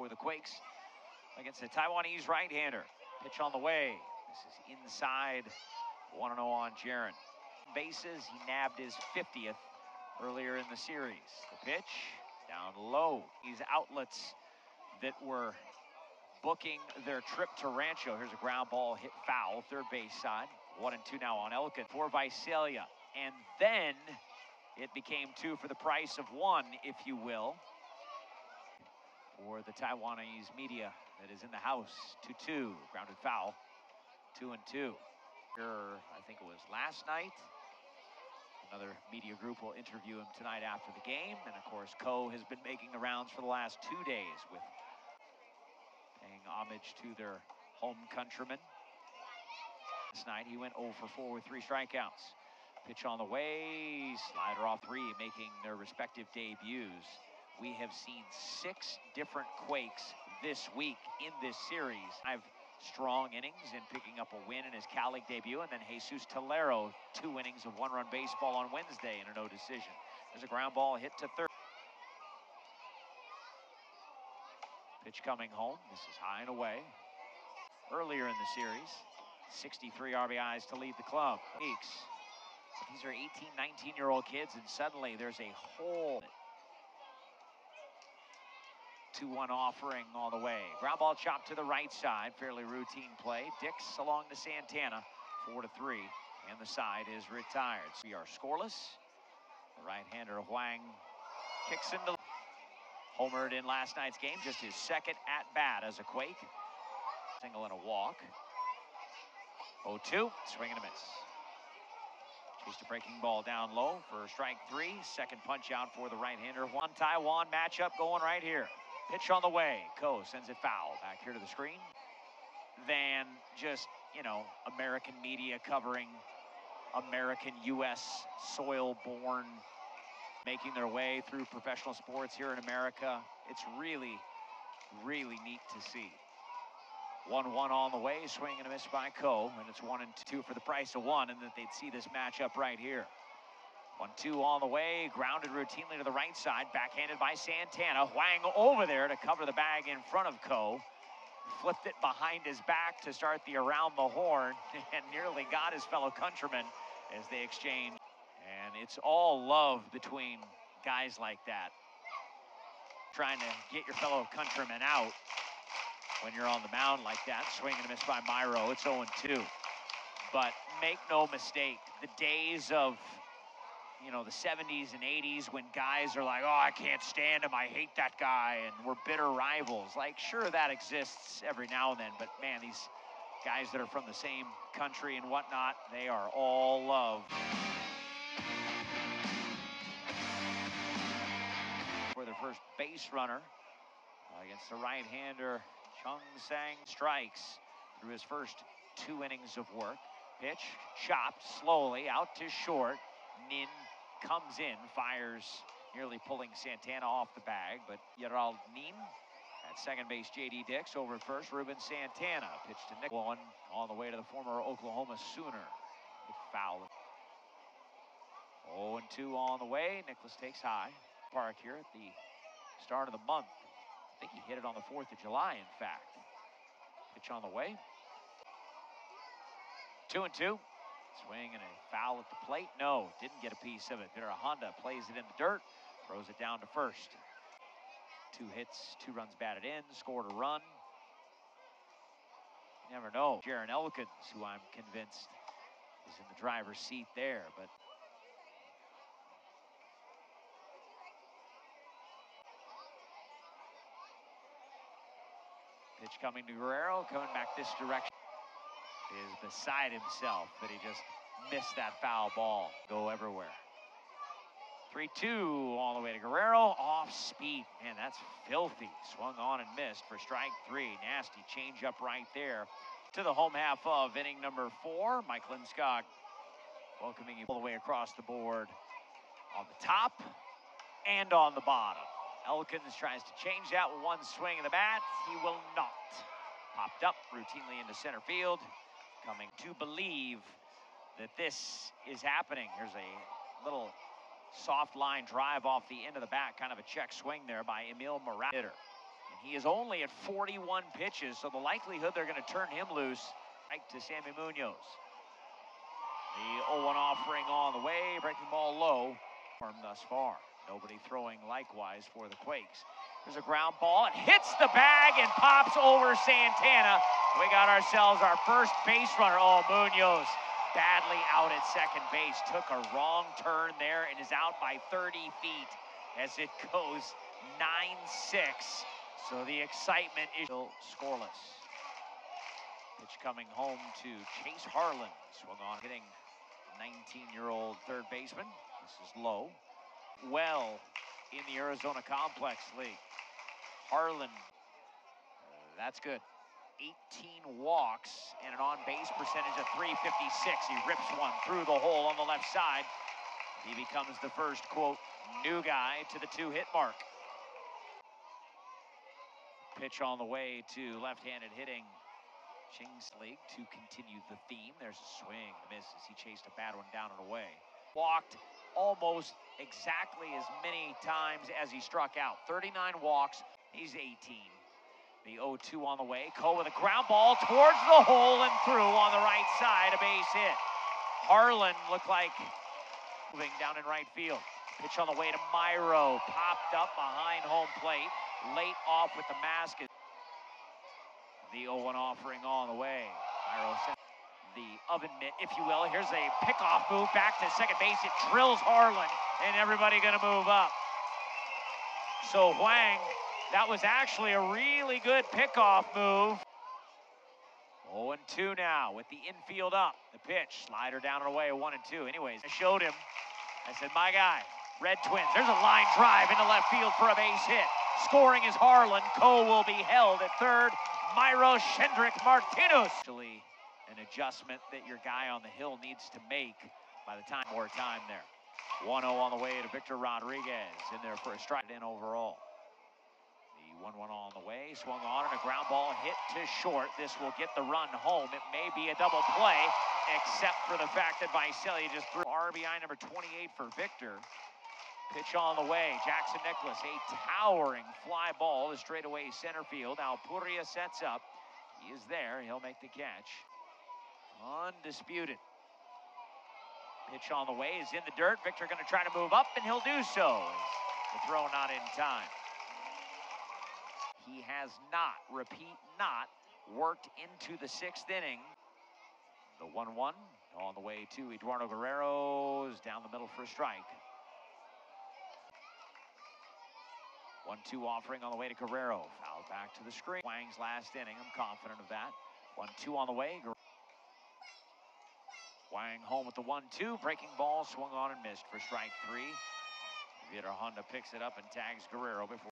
for the Quakes against the Taiwanese right-hander. Pitch on the way. This is inside. 1-0 on Jaron. Bases, he nabbed his 50th earlier in the series. The pitch, down low. These outlets that were booking their trip to Rancho. Here's a ground ball hit foul, third base side. 1-2 now on Elkin for Visalia. And then it became 2 for the price of 1, if you will, for the Taiwanese media that is in the house. 2-2, grounded foul, 2-2. I think it was last night. Another media group will interview him tonight after the game. And of course, Ko has been making the rounds for the last 2 days with paying homage to their home countrymen. Last night, he went 0 for 4 with 3 strikeouts. Pitch on the way, slider off 3, making their respective debuts. We have seen 6 different Quakes this week in this series. I've strong innings in picking up a win in his Cal League debut, and then Jesus Tolero, 2 innings of 1-run baseball on Wednesday in a no decision. There's a ground ball hit to third. Pitch coming home. This is high and away. Earlier in the series, 63 RBIs to lead the club. Weeks. These are 18, 19-year-old kids, and suddenly there's a whole 2-1 offering all the way. Ground ball chopped to the right side, fairly routine play. Dix along to Santana, 4-3, and the side is retired. So we are scoreless. The right-hander Huang kicks into homered in last night's game, just his second at-bat as a Quake. Single and a walk. 0-2, swing and a miss. Chased a breaking ball down low for strike 3. Second punch out for the right-hander. One Taiwan matchup going right here. Pitch on the way. Ko sends it foul. Back here to the screen. Then just, American media covering American U.S. soil-born, making their way through professional sports here in America. It's really, really neat to see. 1-1 on the way, swing and a miss by Ko, and it's 1-2 for the price of 1, and that they'd see this matchup right here. 1-2 on the way, grounded routinely to the right side, backhanded by Santana. Huang over there to cover the bag in front of Ko. Flipped it behind his back to start the around the horn, and nearly got his fellow countrymen as they exchange. And it's all love between guys like that. Trying to get your fellow countrymen out when you're on the mound like that. Swing and a miss by Myro. It's 0-2. But make no mistake, the days of, the 70s and 80s when guys are like, oh, I can't stand him, I hate that guy, and we're bitter rivals. Like, sure, that exists every now and then, but man, these guys that are from the same country and whatnot, they are all love. For their first base runner against the right-hander, Chung Sang strikes through his first 2 innings of work. Pitch chopped slowly out to short. Nin comes in, fires, nearly pulling Santana off the bag, but Gerald Nin at second base. J.D. Dix over at first. Ruben Santana pitch to Nick One on the way to the former Oklahoma Sooner. Foul. 0-2 on the way. Nicholas takes high. Park here at the start of the month. I think he hit it on the 4th of July, in fact. Pitch on the way. 2-2. Swing and a foul at the plate. No, didn't get a piece of it. There, Honda plays it in the dirt, throws it down to first. 2 hits, 2 runs batted in, scored a run. You never know. Jaron Elkins, who I'm convinced is in the driver's seat there, but pitch coming to Guerrero, coming back this direction. Is beside himself that he just missed that foul ball. Go everywhere. 3-2 all the way to Guerrero. Off speed. Man, that's filthy. Swung on and missed for strike 3. Nasty changeup right there. To the home half of inning number 4. Mike Lindskog welcoming you all the way across the board on the top and on the bottom. Elkins tries to change that with 1 swing of the bat. He will not. Popped up routinely into center field. Coming to believe that this is happening. Here's a little soft line drive off the end of the bat, kind of a check swing there by Emil Morales. He is only at 41 pitches, so the likelihood they're going to turn him loose. Right to Sammy Munoz. The 0-1 offering on the way, breaking ball low. Thus far, nobody throwing likewise for the Quakes. There's a ground ball. It hits the bag and pops over Santana. We got ourselves our first base runner. Oh, Munoz badly out at second base. Took a wrong turn there and is out by 30 feet as it goes 9-6. So the excitement is still scoreless. Pitch coming home to Chase Harlan. Swung on, hitting 19-year-old third baseman. This is low. Well in the Arizona Complex League. Harlan, that's good. 18 walks and an on-base percentage of .356. He rips one through the hole on the left side. He becomes the first, quote, new guy to the 2-hit mark. Pitch on the way to left-handed hitting Ching's League to continue the theme. There's a swing, misses. He chased a bad one down and away. Walked almost exactly as many times as he struck out. 39 walks, he's 18. The 0-2 on the way. Coe with a ground ball towards the hole and through on the right side, a base hit. Harlan looked like moving down in right field. Pitch on the way to Myro, popped up behind home plate. Late off with the mask. The 0-1 offering on the way. Myro sent the oven mitt, if you will. Here's a pickoff move back to second base. It drills Harlan, and everybody gonna move up. So Huang, that was actually a really good pickoff move. 0-2 now with the infield up. The pitch, slider down and away, 1-2. Anyways, I showed him. I said, my guy, Red Twins. There's a line drive into left field for a base hit. Scoring is Harlan. Coe will be held at third. Myro Shendrick Martinez. Actually, an adjustment that your guy on the hill needs to make by the time. More time there. 1-0 on the way to Victor Rodriguez. In there for a strike in overall. The 1-1 on the way. Swung on and a ground ball hit to short. This will get the run home. It may be a double play, except for the fact that Vicelli just threw RBI number 28 for Victor. Pitch on the way, Jackson Nicholas, a towering fly ball to straightaway center field. Alpuria sets up. He is there, he'll make the catch. Undisputed. Pitch on the way is in the dirt. Victor gonna try to move up, and he'll do so. The throw not in time. He has not, repeat, not worked into the 6th inning. The 1-1 on the way to Eduardo Guerrero's down the middle for a strike. 1-2 offering on the way to Guerrero. Fouled back to the screen. Wang's last inning, I'm confident of that. 1-2 on the way. Wang home with the 1-2. Breaking ball, swung on and missed for strike 3. Vitor Honda picks it up and tags Guerrero before.